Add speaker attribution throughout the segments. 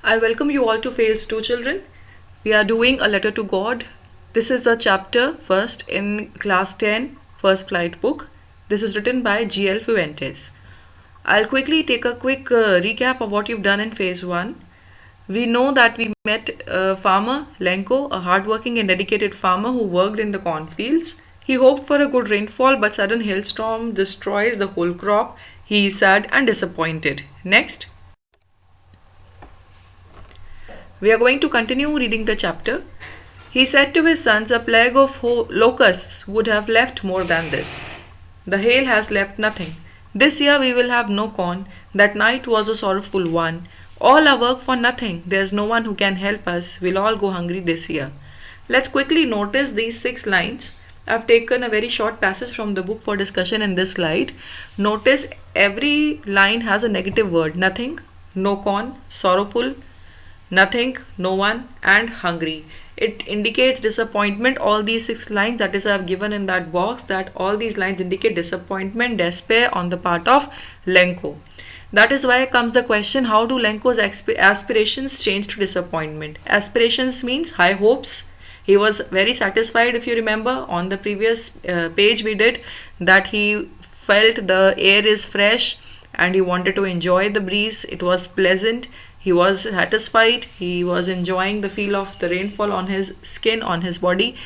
Speaker 1: I welcome you all to Phase 2, children. We are doing a letter to God. This is the chapter first in class 10, first flight book. This is written by G.L. Fuentes. I'll quickly take a quick recap of what you've done in Phase 1. We know that we met farmer Lenko, a hardworking and dedicated farmer who worked in the cornfields. He hoped for a good rainfall, but sudden hailstorm destroys the whole crop. He is sad and disappointed. Next. We are going to continue reading the chapter. He said to his sons, a plague of locusts would have left more than this. The hail has left nothing. This year we will have no corn. That night was a sorrowful one. All our work for nothing. There's no one who can help us. We'll all go hungry this year. Let's quickly notice these 6 lines. I've taken a very short passage from the book for discussion in this slide. Notice every line has a negative word. Nothing, no corn, sorrowful, nothing, no one, and hungry. It indicates disappointment. All these 6 lines that is I have given in that box, that all these lines indicate disappointment, despair on the part of Lenko. That is why comes the question, how do Lenko's aspirations change to disappointment? Aspirations means high hopes. He was very satisfied. If you remember on the previous page we did that he felt the air is fresh and he wanted to enjoy the breeze. It was pleasant. He was satisfied. He was enjoying the feel of the rainfall on his skin, on his body,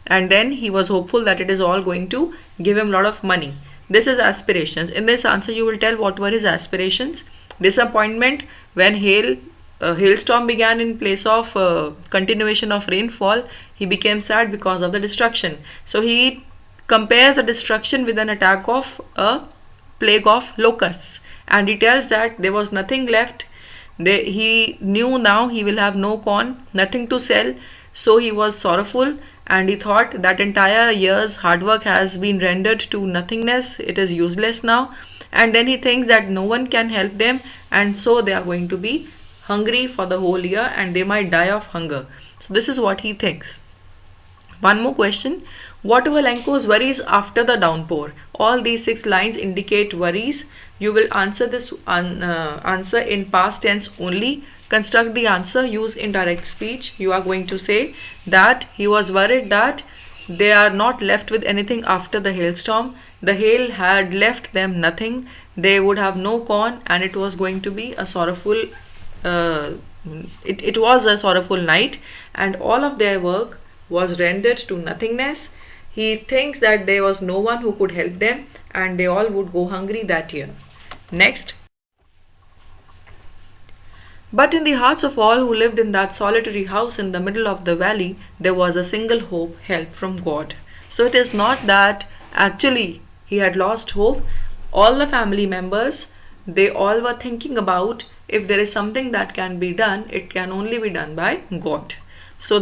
Speaker 1: and then he was hopeful that it is all going to give him a lot of money. This is aspirations. In this answer you will tell what were his aspirations. Disappointment when hailstorm began in place of continuation of rainfall. He became sad because of the destruction. So he compares the destruction with an attack of a plague of locusts, and he tells that there was nothing left. He knew now he will have no corn, nothing to sell, so he was sorrowful and he thought that entire year's hard work has been rendered to nothingness. It is useless now, and then he thinks that no one can help them, and so they are going to be hungry for the whole year and they might die of hunger. So this is what he thinks. One more question. What were Lenko's worries after the downpour? All these 6 lines indicate worries. You will answer this answer in past tense only. Construct the answer, use indirect speech. You are going to say that he was worried that they are not left with anything after the hailstorm. The hail had left them nothing. They would have no corn, and it was going to be a sorrowful it was a sorrowful night, and all of their work was rendered to nothingness. He thinks that there was no one who could help them and they all would go hungry that year. Next. But in the hearts of all who lived in that solitary house in the middle of the valley, there was a single hope, help from God. So it is not that actually he had lost hope. All the family members, they all were thinking about if there is something that can be done, it can only be done by God. So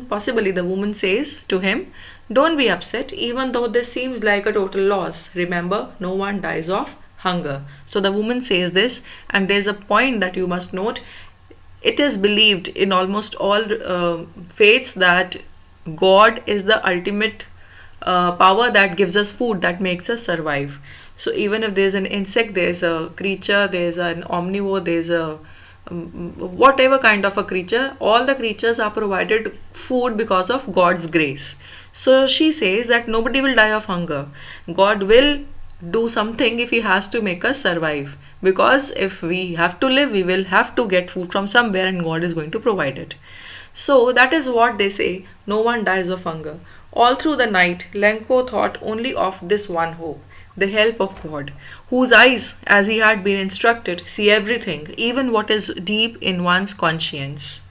Speaker 1: possibly the woman says to him, don't be upset, even though this seems like a total loss. Remember, no one dies of hunger. So the woman says this, and there's a point that you must note. It is believed in almost all faiths that God is the ultimate power that gives us food, that makes us survive. So even if there's an insect, there's a creature, there's an omnivore, there's a whatever kind of a creature, all the creatures are provided food because of God's grace. So she says that nobody will die of hunger. God will do something if he has to make us survive, because if we have to live, we will have to get food from somewhere, and God is going to provide it. So that is what they say, no one dies of hunger. All through the night, Lenko thought only of this one hope, the help of God, whose eyes, as he had been instructed, see everything, even what is deep in one's conscience.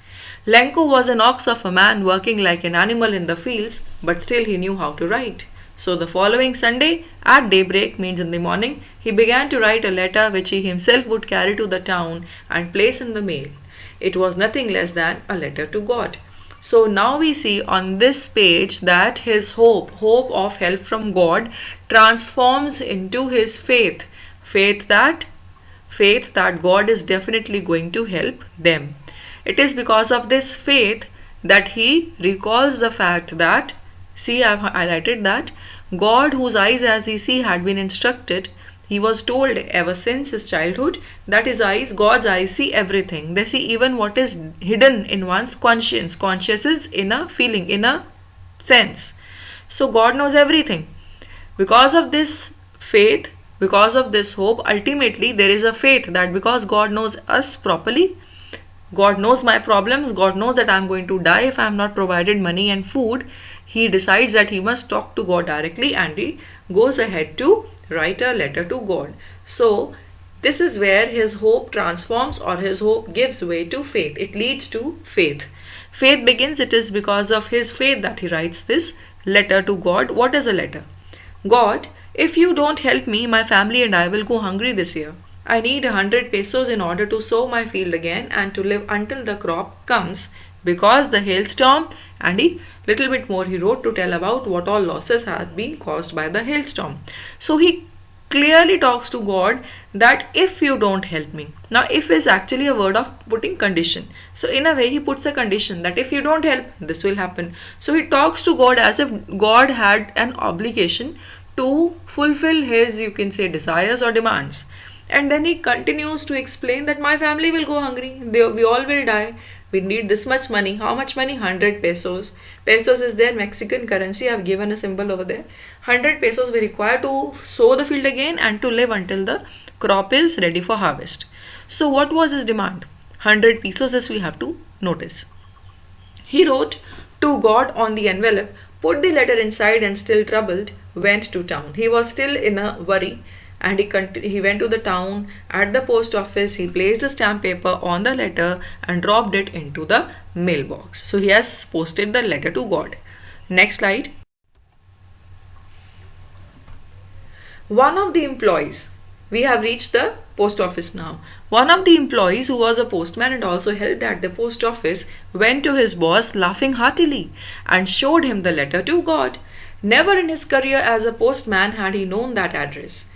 Speaker 1: Lenko was an ox of a man working like an animal in the fields, but still he knew how to write. So the following Sunday, at daybreak, means in the morning, he began to write a letter which he himself would carry to the town and place in the mail. It was nothing less than a letter to God. So now we see on this page that his hope of help from God, transforms into his faith. Faith that God is definitely going to help them. It is because of this faith that he recalls the fact that, see, I have highlighted that God, whose eyes as he see had been instructed, He was told ever since his childhood that his eyes, God's eyes, see everything. They see even what is hidden in one's conscience. Conscience is in a feeling, in a sense. So God knows everything. Because of this faith, because of this hope, ultimately there is a faith that because God knows us properly, God knows my problems, God knows that I am going to die if I am not provided money and food, he decides that he must talk to God directly and he goes ahead to write a letter to God. So this is where his hope transforms or his hope gives way to faith. It leads to faith. Faith begins, it is because of his faith that he writes this letter to God. What is a letter? God, if you don't help me, my family and I will go hungry this year. I need 100 pesos in order to sow my field again and to live until the crop comes because the hailstorm, and a little bit more he wrote to tell about what all losses had been caused by the hailstorm. So he clearly talks to God that if you don't help me. Now if is actually a word of putting condition. So in a way he puts a condition that if you don't help, this will happen. So he talks to God as if God had an obligation to fulfill his, you can say, desires or demands. And then he continues to explain that my family will go hungry. We all will die. We need this much money. How much money? 100 pesos. Pesos is their Mexican currency. I have given a symbol over there. 100 pesos we require to sow the field again and to live until the crop is ready for harvest. So what was his demand? 100 pesos, as we have to notice. He wrote to God on the envelope, put the letter inside, and still troubled, went to town. He was still in a worry. And he went to the town. At the post office, he placed a stamp paper on the letter and dropped it into the mailbox. So he has posted the letter to God. Next slide. One of the employees, we have reached the post office now. One of the employees, who was a postman and also helped at the post office, went to his boss laughing heartily and showed him the letter to God. Never in his career as a postman had he known that address.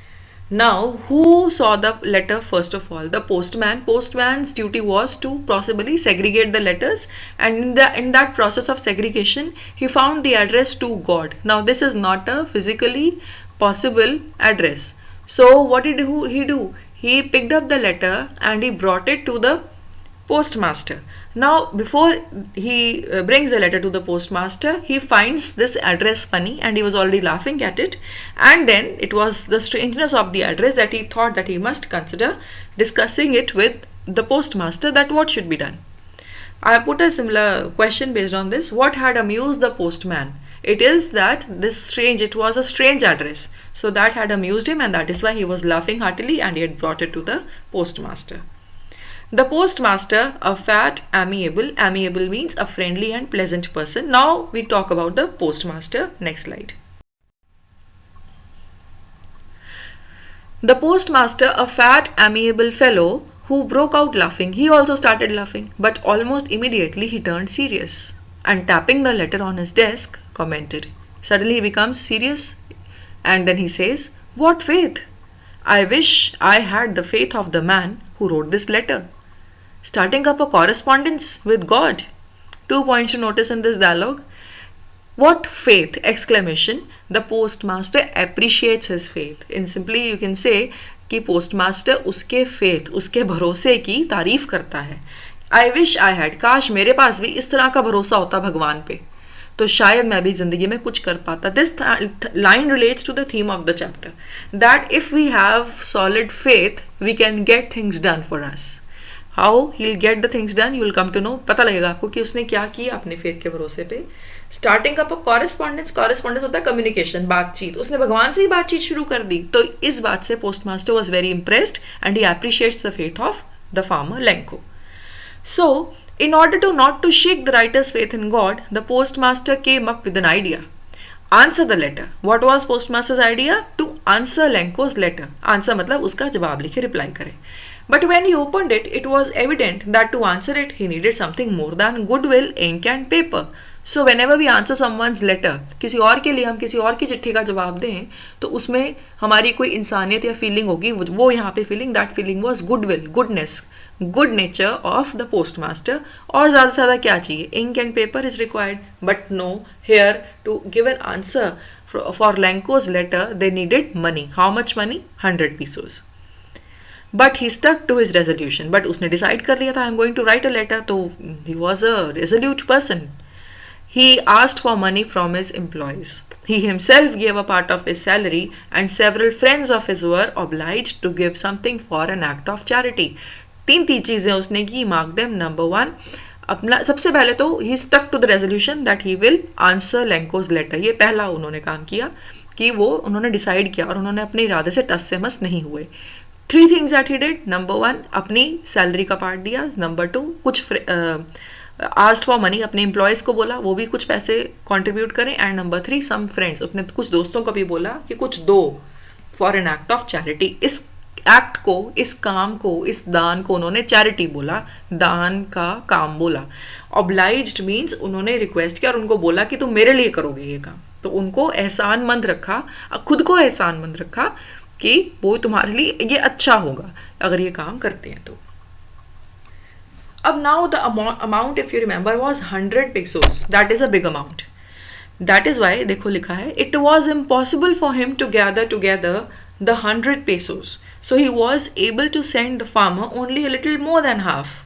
Speaker 1: Now, who saw the letter first of all? The postman. Postman's duty was to possibly segregate the letters, and in that process of segregation, he found the address to God. Now, this is not a physically possible address. So, what did he do? He picked up the letter and he brought it to the postmaster. Now, before he brings the letter to the postmaster, he finds this address funny and he was already laughing at it. And then it was the strangeness of the address that he thought that he must consider discussing it with the postmaster, that what should be done. I put a similar question based on this. What had amused the postman? It is that it was a strange address. So that had amused him, and that is why he was laughing heartily and he had brought it to the postmaster. The postmaster, a fat, amiable means a friendly and pleasant person. Now we talk about the postmaster. Next slide. The postmaster, a fat, amiable fellow who broke out laughing. He also started laughing, but almost immediately he turned serious and tapping the letter on his desk, commented. Suddenly he becomes serious and then he says, "What faith? I wish I had the faith of the man who wrote this letter." Starting up a correspondence with God. 2 points to notice in this dialogue. What faith! Exclamation. The postmaster appreciates his faith. In simply you can say कि postmaster उसके faith, उसके भरोसे की तारीफ करता है. I wish I had. काश मेरे पास भी इस तरह का भरोसा होता भगवान पे, तो शायद मैं भी जिंदगी में कुछ कर पाता. This line relates to the theme of the chapter. That if we have solid faith, we can get things done for us. How he'll get the things done, you will come to know. पता लगेगा आपको कि उसने क्या किया अपने faith के भरोसे पे. स्टार्टिंग अप कॉरेस्पॉन्डेंस होता है कम्युनिकेशन, बातचीत. उसने भगवान से ही बातचीत शुरू कर दी. तो इस बात से postmaster was very impressed and he appreciates the faith of the farmer Lanco. So, in order to not to shake the writer's faith in God, the postmaster came up with an idea. Answer the letter. What was postmaster's idea? To answer Lenko's letter. Answer मतलब उसका जवाब लिखे, reply करे. But when he opened it, it was evident that to answer it, he needed something more than goodwill, ink and paper. So whenever we answer someone's letter, किसी और के लिए हम किसी और की चिट्ठी का जवाब दें, तो उसमें हमारी कोई इंसानियत या फीलिंग होगी. वो यहाँ पे feeling, that feeling was goodwill, goodness, good nature of the postmaster. और ज़्यादा से ज़्यादा क्या चाहिए? Ink and paper is required. But no, here to give an answer For Lenko's letter, they needed money. How much money? 100 pesos. But he stuck to his resolution. But उसने decide कर लिया था, I'm going to write a letter. तो he was a resolute person. He asked for money from his employees. He himself gave a part of his salary, and several friends of his were obliged to give something for an act of charity. तीन चीजें उसने की. Mark them. Number 1, अपना सबसे पहले तो he stuck to the resolution that he will answer Lenko's letter. ये पहला उन्होंने काम किया कि वो उन्होंने डिसाइड किया और उन्होंने अपने इरादे से टस से मस नहीं हुए. 3 things that he did. Number 1, अपनी सैलरी का पार्ट दिया. Number 2, कुछ asked for money, अपने एम्प्लॉयज़ को बोला वो भी कुछ पैसे कंट्रीब्यूट करें. एंड नंबर 3, some friends, अपने कुछ दोस्तों को भी बोला कि कुछ दो for an act of charity. इस एक्ट को, इस काम को, इस दान को उन्होंने चैरिटी बोला, दान का काम बोला. ऑब्लाइज्ड मीन्स उन्होंने रिक्वेस्ट किया और उनको बोला कि तुम मेरे लिए करोगे ये काम. तो उनको एहसानमंद रखा, खुद को एहसानमंद रखा कि वो तुम्हारे लिए ये अच्छा होगा अगर ये काम करते हैं तो. अब now the amount if you remember was 100 pesos. That is a big amount. That is why देखो लिखा है it was impossible for him to gather together the 100 pesos. So he was able to send the farmer only a little more than half.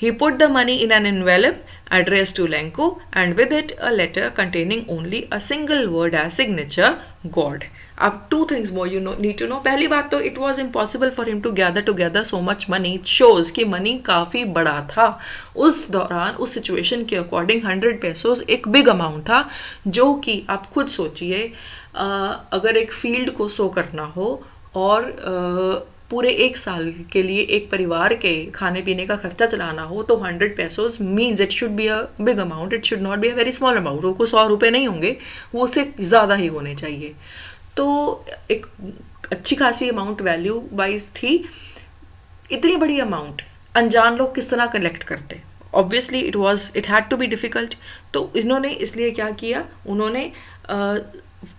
Speaker 1: He put the money in an envelope addressed to Lenko and with it a letter containing only a single word as signature, God. अब 2 things more you need to know. पहली बात तो it was impossible for him to gather together so much money. It shows कि money काफ़ी बड़ा था उस दौरान, उस सिचुएशन के अकॉर्डिंग 100 पेसोस एक बिग अमाउंट था, जो कि आप खुद सोचिए अगर एक फील्ड को सो करना हो और पूरे 1 साल के लिए एक परिवार के खाने पीने का खर्चा चलाना हो तो 100 pesos means it should be a big amount. It should not be a very small amount. वो 100 रुपये नहीं होंगे, वो उससे ज़्यादा ही होने चाहिए. तो एक अच्छी खासी अमाउंट वैल्यू वाइज थी. इतनी बड़ी अमाउंट अनजान लोग किस तरह कलेक्ट करते? Obviously it had to be difficult. तो इन्होंने इसलिए क्या किया, उन्होंने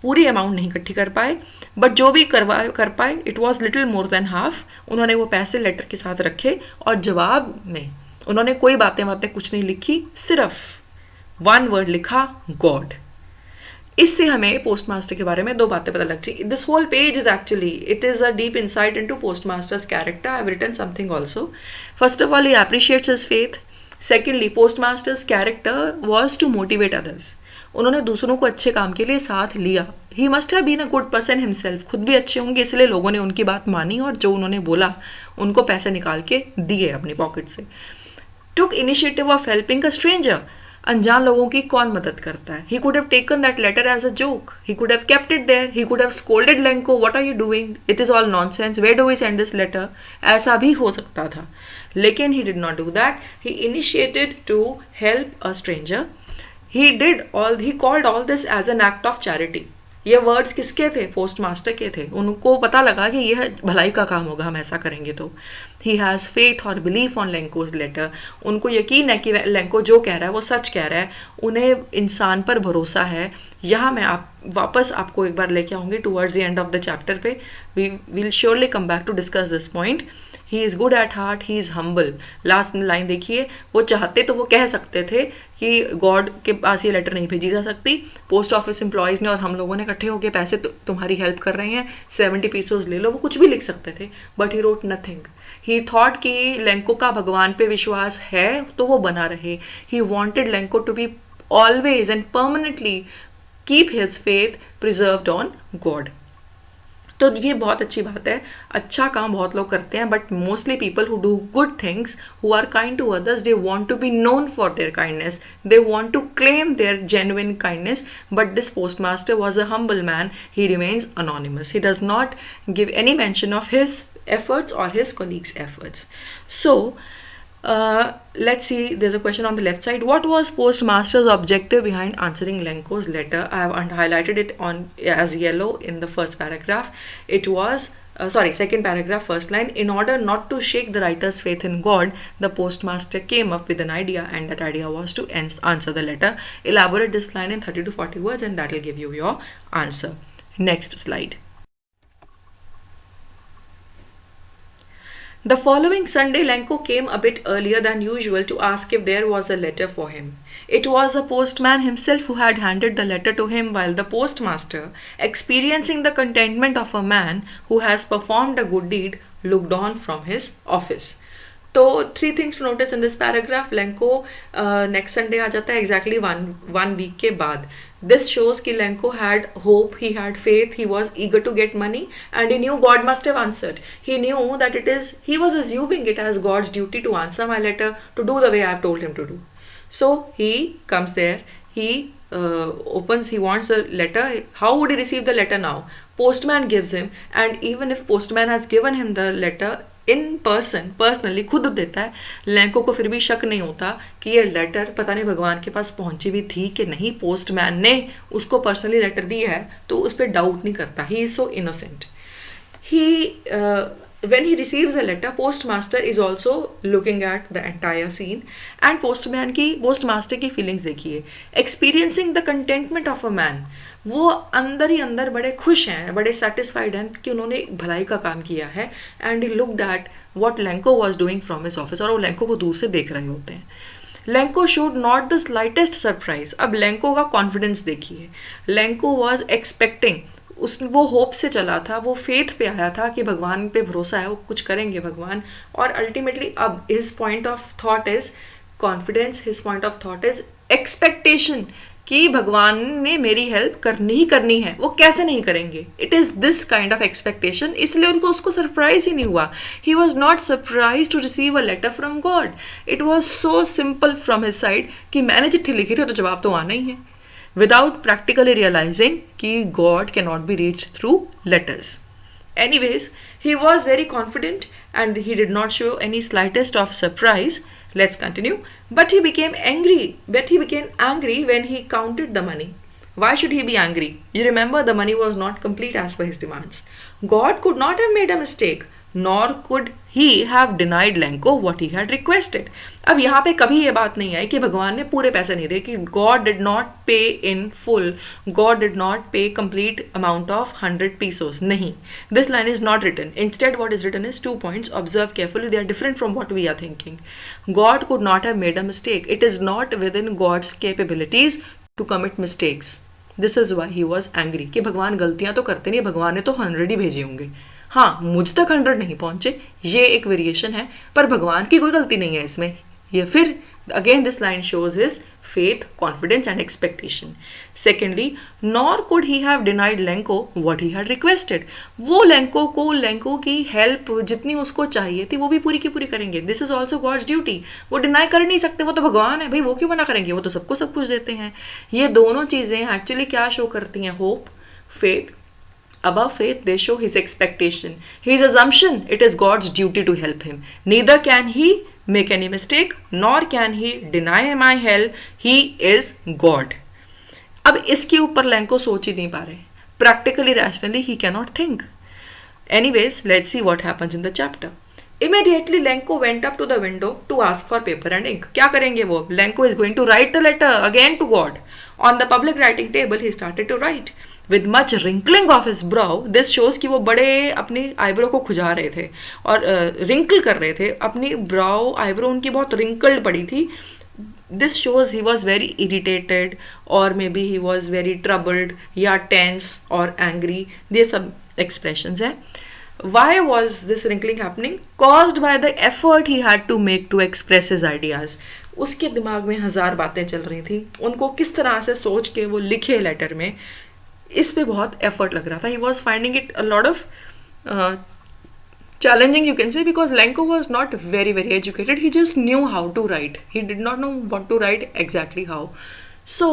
Speaker 1: पूरी अमाउंट नहीं इकट्ठी कर पाए, बट जो भी कर पाए it was little more than half. उन्होंने वो पैसे लेटर के साथ रखे और जवाब में उन्होंने कोई बातें कुछ नहीं लिखी, सिर्फ 1 वर्ड लिखा, गॉड. इससे हमें पोस्टमास्टर के बारे में 2 बातें पता लगती. This whole page is actually it is a deep insight into postmaster's character. I have written something also. First of all he appreciates his faith. Secondly postmaster's character was to motivate others. उन्होंने दूसरों को अच्छे काम के लिए साथ लिया. He must have been a good person himself. खुद भी अच्छे होंगे इसलिए लोगों ने उनकी बात मानी और जो उन्होंने बोला उनको पैसे निकाल के दिए अपनी पॉकेट से. Took initiative of helping a stranger. अनजान लोगों की कौन मदद करता है? He could have taken that letter as a joke. He could have kept it there. He could have scolded Lenko. What are you doing? It is all nonsense. Where do we send this letter? ऐसा भी हो सकता था. लेकिन he did not do that. He initiated to help a stranger. He called all this as an act of charity. ये words किसके थे? Postmaster के थे. उनको पता लगा कि यह भलाई का काम होगा हम ऐसा करेंगे तो. ही हैज़ फेथ और बिलीफ ऑन लेंकोज लेटर. उनको यकीन है कि लेंको जो कह रहा है वो सच कह रहा है. उन्हें इंसान पर भरोसा है. यहाँ मैं वापस आपको एक बार लेके आऊँगी towards the end of the chapter पे. We will surely come back to discuss this point. He is good at heart, he is humble. Last line देखिए, वो चाहते तो वो कह सकते थे कि गॉड के पास ये लेटर नहीं भेजी जा सकती. पोस्ट ऑफिस एम्प्लॉयज़ ने और हम लोगों ने इकट्ठे होकर पैसे तुम्हारी हेल्प कर रहे हैं, 70 पेसोस ले लो. वो कुछ भी लिख सकते थे, but he wrote nothing. He thought कि लेंको का भगवान पे विश्वास है तो वो बना रहे. He wanted Lenko to be always and permanently keep his faith preserved on God. तो ये बहुत अच्छी बात है. अच्छा काम बहुत लोग करते हैं, but mostly people who do good things, who are kind to others, they want to be known for their kindness. They want to claim their genuine kindness. But this postmaster was a humble man. He remains anonymous. He does not give any mention of his efforts or his colleagues' efforts. So let's see, there's a question on the left side. What was postmaster's objective behind answering Lenko's letter? I have highlighted it on as yellow in the first paragraph. It was second paragraph, first line. In order not to shake the writer's faith in God, the postmaster came up with an idea, and that idea was to answer the letter. Elaborate this line in 30 to 40 words and that will give you your answer. Next slide. The following Sunday, Lenko came a bit earlier than usual to ask if there was a letter for him. It was the postman himself who had handed the letter to him, while the postmaster, experiencing the contentment of a man who has performed a good deed, looked on from his office. तो 3 things to notice in this paragraph. Lencho next Sunday आ जाता है exactly one week के बाद. This shows कि Lencho had hope, he had faith, he was eager to get money and he knew God must have answered. He knew that it is, he was assuming it as God's duty to answer my letter, to do the way I have told him to do. So he comes there, he opens, he wants a letter. How would he receive the letter now? Postman gives him, and even if postman has given him the letter in person, personally खुद देता है, लैंको को फिर भी शक नहीं होता कि ये लेटर पता नहीं भगवान के पास पहुंची भी थी कि नहीं, पोस्टमैन ने उसको पर्सनली लेटर दी है, तो उस पर डाउट नहीं करता. He is so innocent. He when he receives a letter, postmaster is also looking at the entire scene, and postmaster की feelings देखिए. Experiencing the contentment of a man, वो अंदर ही अंदर बड़े खुश हैं, बड़े satisfied हैं कि उन्होंने भलाई का काम किया है. And he looked at what Lenko was doing from his office, और वो लेंको को दूर से देख रहे होते हैं. Lanco showed not the slightest surprise. अब लेंको का कॉन्फिडेंस देखिए. लेंको was expecting, वो होप से चला था, वो फेथ पे आया था कि भगवान पे भरोसा है, वो कुछ करेंगे भगवान. और अल्टीमेटली अब his point of thought is confidence, his point of thought is expectation कि भगवान ने मेरी हेल्प करनी ही करनी है, वो कैसे नहीं करेंगे. It is this kind of expectation, इसलिए उनको उसको सरप्राइज ही नहीं हुआ. He was not surprise to receive a letter from God. It was so simple from his side कि मैंने चिट्ठी लिखी थी तो जवाब तो आना ही है, without practically realizing कि God cannot be reached through letters. Anyways, he was very confident and he did not show any slightest of surprise. Let's continue. But he became angry when he counted the money. Why should he be angry? You remember the money was not complete as per his demands. God could not have made a mistake, nor could he have denied Lenko what he had requested. अब यहाँ पे कभी ये बात नहीं आई कि भगवान ने पूरे पैसे नहीं दिए, कि God did not pay in full, God did not pay complete amount of 100 pesos. नहीं, this line is not written. Instead, what is written is 2 points. Observe carefully, they are different from what we are thinking. God could not have made a mistake. It is not within God's capabilities to commit mistakes. This is why he was angry. कि भगवान गलतियां तो करते नहीं, भगवान ने तो 100 ही भेजे होंगे. हाँ, मुझ तक 100 नहीं पहुंचे, ये एक वेरिएशन है, पर भगवान की कोई गलती नहीं है इसमें. ये फिर again this line shows his faith, confidence and expectation. Secondly, nor could he have denied Lenko what he had requested. वो लेंको की हेल्प जितनी उसको चाहिए थी वो भी पूरी की पूरी करेंगे. This is also God's duty. वो डिनाई कर नहीं सकते, वो तो भगवान है भाई, वो क्यों मना करेंगे, वो तो सबको सब कुछ देते हैं. ये दोनों चीजें एक्चुअली क्या शो करती हैं? Hope, faith. Above faith, they show his expectation, his assumption it is God's duty to help him. Neither can he make any mistake, nor can he deny my help. He is God. अब इसके ऊपर Lanco सोच ही नहीं पा रहे. Practically, rationally, he cannot think. Anyways, let's see what happens in the chapter. Immediately, Lenko went up to the window to ask for paper and ink. क्या करेंगे वो? Lenko is going to write a letter again to God. On the public writing table, he started to write. With much wrinkling of his brow, this shows कि वो बड़े अपनी eyebrow को खुजा रहे थे और रिंकल कर रहे थे. अपनी ब्राउ आईब्रो उनकी बहुत रिंकल्ड पड़ी थी. This shows he was very irritated or maybe he was very troubled या tense or angry. ये सब expressions हैं. Why was this wrinkling happening? Caused by the effort he had to make to express his ideas. उसके दिमाग में 1000 बातें चल रही थी. उनको किस तरह से सोच के वो लिखे लेटर में, इस पे बहुत एफर्ट लग रहा था. He was finding it a lot of challenging, you can say, because Lenko was not very educated. He just knew how to write. He did not know what to write exactly how. So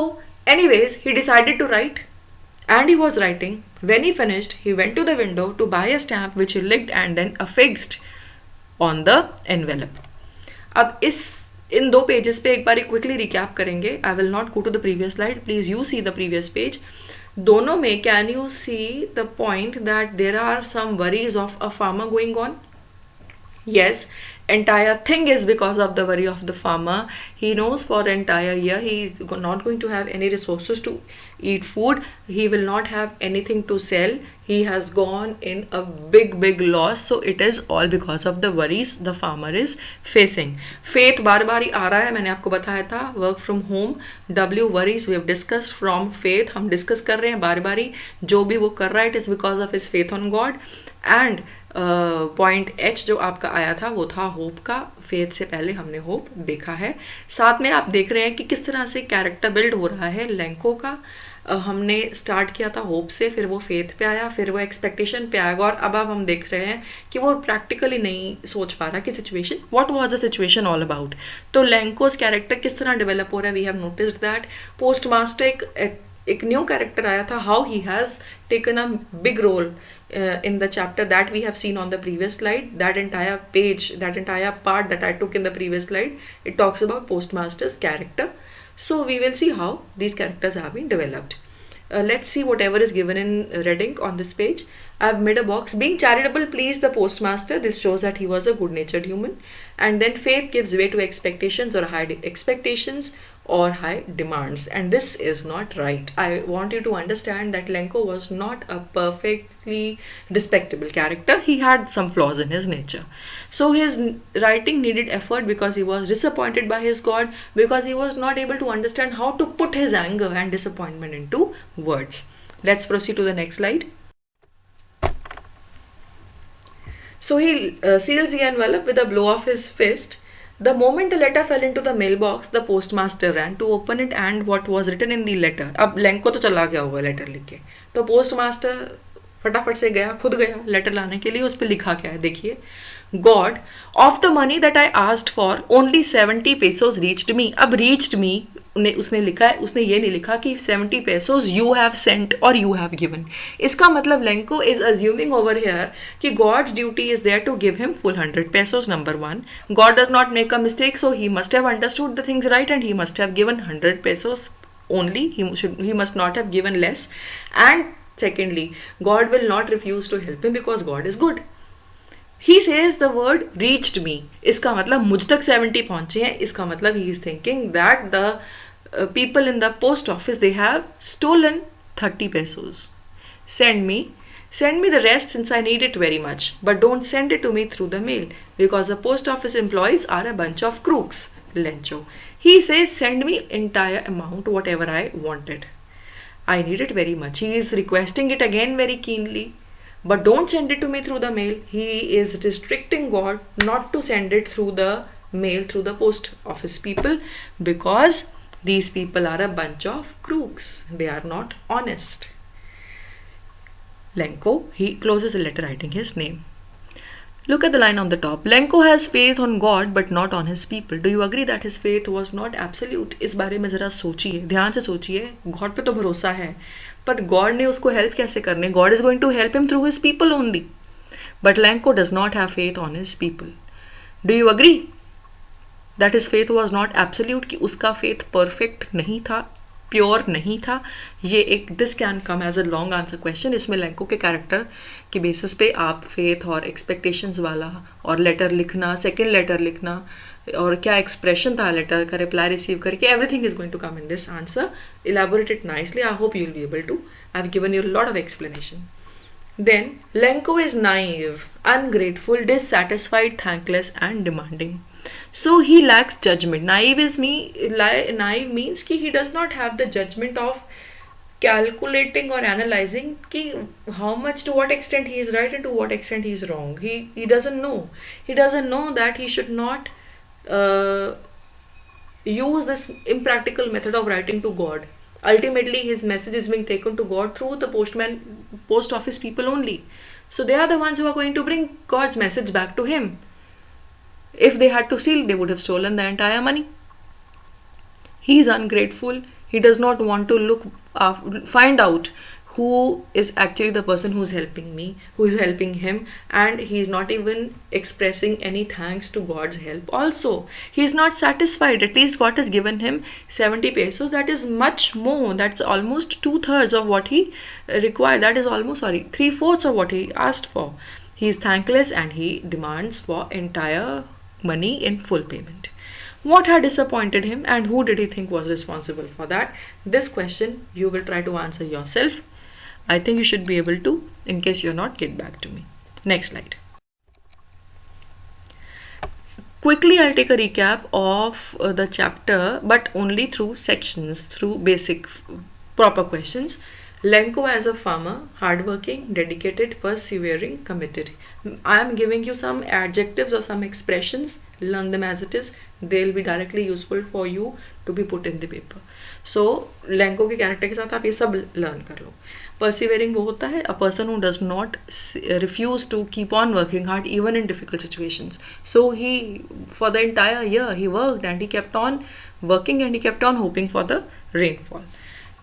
Speaker 1: anyways, he decided to write and he was writing. When he finished, he went to the window to buy a stamp which he licked and then affixed on the envelope. अब इन 2 pages पे एक बार quickly recap करेंगे. I will not go to the previous slide, please you see the previous page. दोनों में can you see the point that there are some worries of a farmer going on? Yes, entire thing is because of the worry of the farmer. He knows for the entire year he is not going to have any resources to eat food. He will not have anything to sell. he has gone in a big loss. So it is all because of the worries the farmer is facing. Faith बार बार ही आ रहा है, मैंने आपको बताया था. Work from home, W worries, we have discussed from faith, हम discuss कर रहे हैं बार बार ही. जो भी वो कर रहा है, it is because of his faith on God. And point H जो आपका आया था वो था होप का. फेथ से पहले हमने होप देखा है. साथ में आप देख रहे हैं कि किस तरह से कैरेक्टर बिल्ड हो रहा है लेंको का. हमने स्टार्ट किया था होप से, फिर वो फेथ पे आया, फिर वो एक्सपेक्टेशन पे आएगा, और अब हम देख रहे हैं कि वो प्रैक्टिकली नहीं सोच पा रहा कि situation, what was the situation all about. तो लेंकोस कैरेक्टर किस तरह डेवलप हो रहा है, we have noticed that. Postmaster एक न्यू कैरेक्टर आया था, how he has taken a big role in the chapter that we have seen on the previous slide. That entire page, that entire part that I took in the previous slide, it talks about postmaster's character. So we will see how these characters have been developed. Let's see whatever is given in red ink on this page. I've made a box. Being charitable pleased the postmaster. This shows that he was a good-natured human. And then faith gives way to expectations or high expectations or high demands, and this is not right. I want you to understand that Lenko was not a perfectly respectable character. He had some flaws in his nature. So his writing needed effort because he was disappointed by his God, because he was not able to understand how to put his anger and disappointment into words. Let's proceed to the next slide. So he seals the envelope with a blow of his fist. The moment the letter fell into the mailbox, the postmaster ran to open it and what was written in the letter. अब Lanco तो चला गया होगा letter लिख के, तो postmaster फटाफट से गया, खुद गया लेटर लाने के लिए. उस पर लिखा क्या है देखिए. God, of the money that I asked for, only 70 pesos reached me. अब reached me उसने लिखा है, उसने ये नहीं लिखा कि 70 pesos you have sent or you have given. इसका मतलब Lanco is assuming over here कि God's duty is there to give him full 100 pesos. Number one, God does not make a mistake, so he must have understood the things right and he must have given 100 pesos only. He must not have given less. And secondly, God will not refuse to help him because God is good. He says the word reached me. इसका मतलब मुझ तक 70 पहुंचे हैं. इसका मतलब he is thinking that the people in the post office, they have stolen 30 pesos. Send me the rest since I need it very much. But don't send it to me through the mail because the post office employees are a bunch of crooks. Lencho. He says send me entire amount, whatever I wanted. I need it very much. He is requesting it again very keenly. But don't send it to me through the mail. He is restricting God not to send it through the mail, through the post office people, because these people are a bunch of crooks. They are not honest. Lenko, he closes the letter writing his name. Look at the line on the top. Lenko has faith on God but not on his people. Do you agree that his faith was not absolute? इस बारे में ज़रा सोचिए, ध्यान से सोचिए. God पे तो भरोसा है, but God ने उसको help कैसे करने? God is going to help him through his people only. But Lenko does not have faith on his people. Do you agree that his faith was not absolute? कि उसका faith perfect नहीं था, pure नहीं था. ये एक this can come as a long answer question. इसमें Lenko के कैरेक्टर की बेसिस पे आप फेथ और एक्सपेक्टेशंस वाला और लेटर लिखना, सेकेंड लेटर लिखना, और क्या एक्सप्रेशन था लेटर का, रिप्लाई रिसीव करके, everything is going to come in this answer. Elaborate it nicely. I hope you will be able to. I have given you a lot of explanation. Then Lenko is naive, ungrateful, dissatisfied, thankless and demanding. So he lacks judgment. Naive means कि he does not have the judgment of calculating or analyzing कि how much, to what extent he is right and to what extent he is wrong. He doesn't know. He doesn't know that he should not use this impractical method of writing to God. Ultimately, his message is being taken to God through the post office people only. So they are the ones who are going to bring God's message back to him. If they had to steal, they would have stolen the entire money. He is ungrateful. He does not want to find out who is actually the person who is helping me, who is helping him, and he is not even expressing any thanks to God's help. Also, he is not satisfied. At least God has given him 70 pesos. That is much more. That's almost 2/3 of what he required. That is almost, 3/4 of what he asked for. He is thankless and he demands for entire money in full payment. What had disappointed him and who did he think was responsible for that? This question you will try to answer yourself. I think you should be able to In case you're not, get back to me. Next slide. Quickly, I'll take a recap of the chapter, but only through sections, through basic proper questions. Lenko as a farmer, hardworking, dedicated, persevering, committed. I am giving you some adjectives or some expressions. Learn them as it is. They'll be directly useful for you to be put in the paper. So Lenko के character के साथ आप ये सब learn कर लो. Persevering वो होता है a person who does not refuse to keep on working hard even in difficult situations. So he, for the entire year, he worked and he kept on working and he kept on hoping for the rainfall.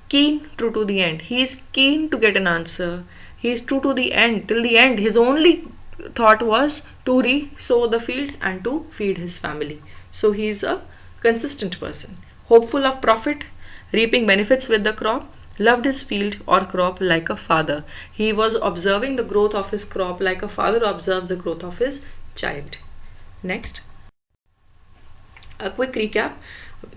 Speaker 1: Keen, true to the end. He is keen to get an answer. He is true to the end, till the end. His only thought was to re-sow the field and to feed his family. So he is a consistent person. Hopeful of profit, reaping benefits with the crop, loved his field or crop like a father. He was observing the growth of his crop like a father observes the growth of his child. Next. A quick recap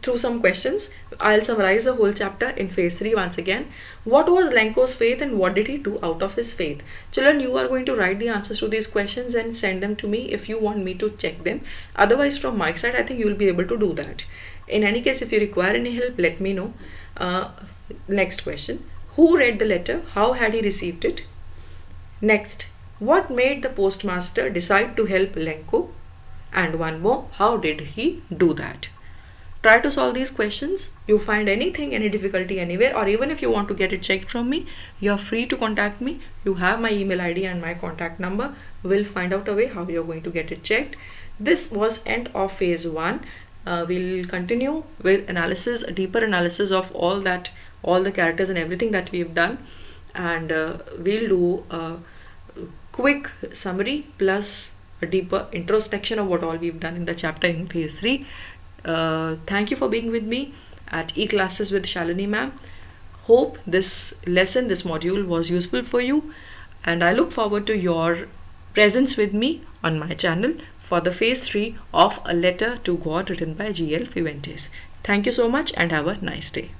Speaker 1: through some questions. I'll summarize the whole chapter in phase 3 once again. What was Lenko's faith and what did he do out of his faith? Children, you are going to write the answers to these questions and send them to me if you want me to check them. Otherwise, from my side, I think you will be able to do that. In any case, if you require any help, let me know. Next question. Who read the letter? How had he received it? Next. What made the postmaster decide to help Lenko? And one more. How did he do that? Try to solve these questions. You find anything, any difficulty anywhere, or even if you want to get it checked from me, you are free to contact me. You have my email ID and my contact number. We'll find out a way how you're going to get it checked. This was end of phase 1. We'll continue with analysis, a deeper analysis of all the characters and everything that we've done, and we'll do a quick summary plus a deeper introspection of what all we've done in the chapter in phase 3. Thank you for being with me at E-Classes with Shalini ma'am. Hope this lesson, this module was useful for you, and I look forward to your presence with me on my channel for the phase 3 of A Letter to God written by G.L. Fuentes. Thank you so much and have a nice day.